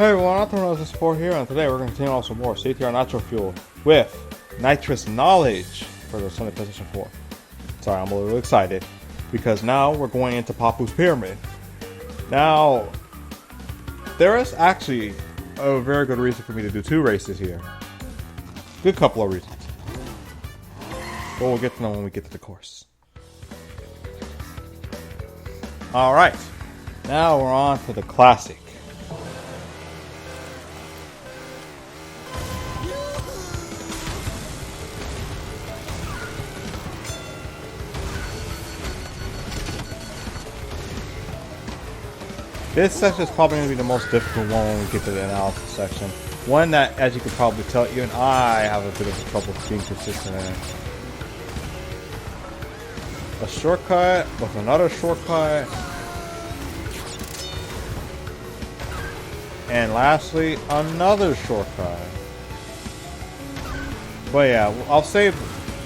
Hey everyone, Anthon-patapon here, and today we're going to continue on some more CTR Nitro Fuel with Nitrous Knowledge for the Sonic PlayStation 4. Sorry, I'm a little excited because now we're going into Papu's Pyramid. Now, there is actually a very good reason for me to do two races here. Good couple of reasons. But we'll get to them when we get to the course. Alright, now we're on to the Classic. This section is probably going to be the most difficult one when we get to the analysis section. One that, as you can probably tell, even I have a bit of trouble being consistent in. A shortcut with another shortcut. And lastly, another shortcut. But yeah, I'll save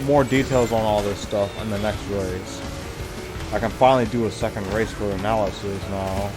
more details on all this stuff in the next race. I can finally do a second race for analysis now.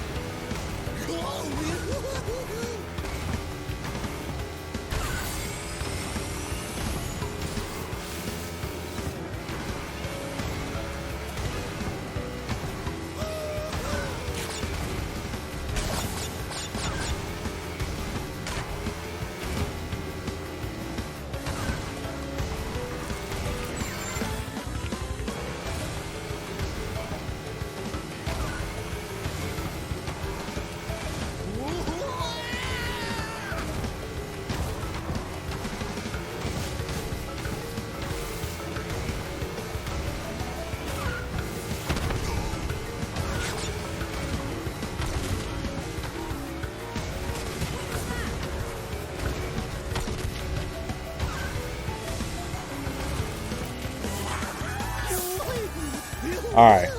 Alright.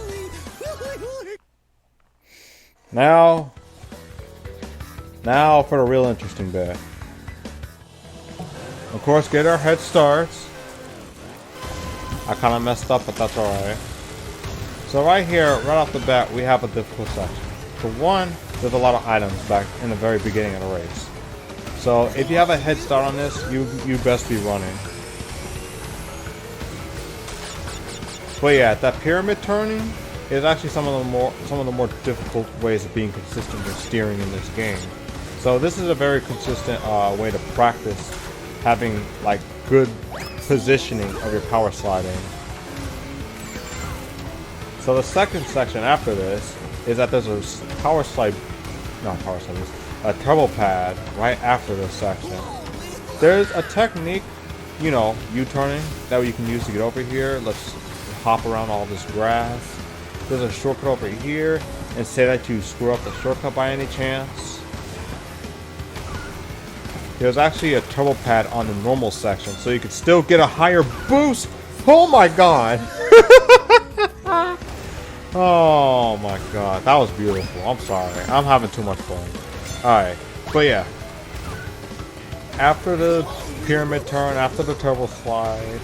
Now for the real interesting bit. Of course, get our head starts. I kind of messed up, but that's alright. So right here, right off the bat, we have a difficult section. For one, there's a lot of items back in the very beginning of the race. So if you have a head start on this, you best be running. But yeah, that pyramid turning is actually some of the more difficult ways of being consistent with steering in this game. So this is a very consistent way to practice having like good positioning of your power sliding. So the second section after this is that there's a a turbo pad right after this section. There's a technique, you know, U-turning that you can use to get over here. Let's hop around all this grass. There's a shortcut over here, and say that you screw up the shortcut by any chance. There's actually a turbo pad on the normal section, so you could still get a higher boost. Oh my god! Oh my god, that was beautiful. I'm sorry, I'm having too much fun. Alright, but yeah. After the pyramid turn, after the turbo slide,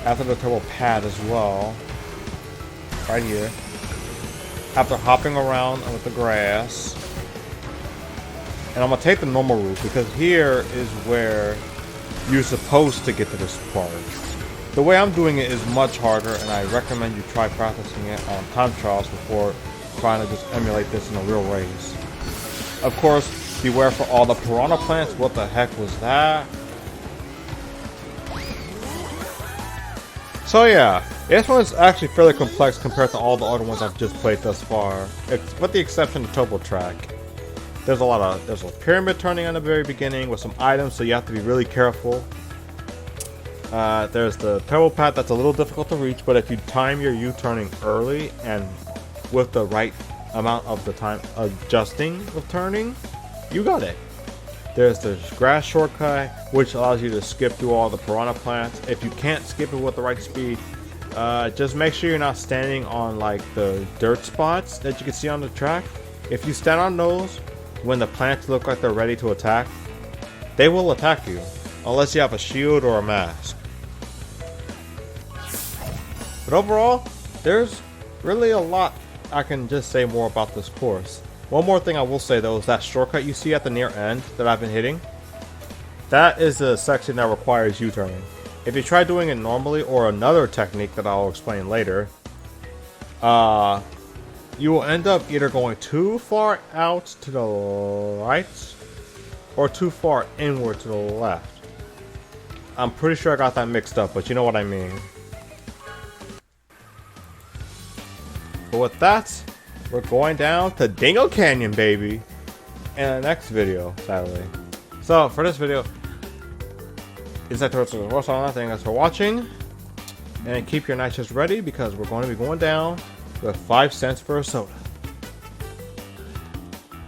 after the turbo pad as well, right here, after hopping around with the grass, and I'm going to take the normal route because here is where you're supposed to get to this part. The way I'm doing it is much harder, and I recommend you try practicing it on time trials before trying to just emulate this in a real race. Of course, beware for all the piranha plants. What the heck was that? So yeah, this one's actually fairly complex compared to all the other ones I've just played thus far, with the exception of Turbo Track. There's a pyramid turning on the very beginning with some items, so you have to be really careful. There's the turbo pad that's a little difficult to reach, but if you time your U-turning early and with the right amount of the time adjusting of turning, you got it. There's the grass shortcut, which allows you to skip through all the piranha plants. If you can't skip it with the right speed, just make sure you're not standing on like the dirt spots that you can see on the track. If you stand on those when the plants look like they're ready to attack, they will attack you, unless you have a shield or a mask. But overall, there's really a lot I can just say more about this course. One more thing I will say though is that shortcut you see at the near end that I've been hitting, that is the section that requires U-turning. If you try doing it normally or another technique that I'll explain later, you will end up either going too far out to the right or too far inward to the left. I'm pretty sure I got that mixed up, but you know what I mean. But with that, we're going down to Dingo Canyon, baby, in the next video, sadly. So for this video, it's Nitrous. Thanks for watching, and keep your nitrous ready because we're going to be going down with 5 cents for a soda.